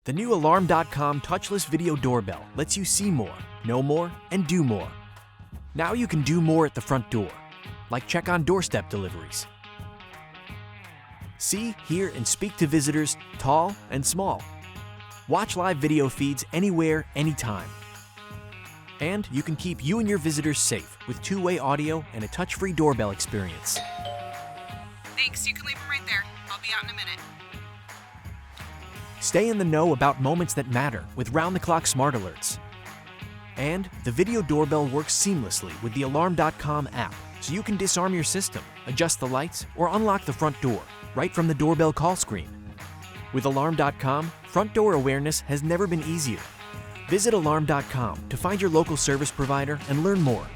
The new Alarm.com Touchless Video Doorbell lets you see more, know more, and do more. Now you can do more at the front door, like check on doorstep deliveries. See, hear, and speak to visitors, tall and small. Watch live video feeds anywhere, anytime. And you can keep you and your visitors safe with two-way audio and a touch-free doorbell experience. Thanks, you can leave them right there. I'll be out in a minute. Stay in the know about moments that matter with round-the-clock smart alerts. And the video doorbell works seamlessly with the Alarm.com app, so you can disarm your system, adjust the lights, or unlock the front door right from the doorbell call screen. With Alarm.com, front door awareness has never been easier. Visit Alarm.com to find your local service provider and learn more.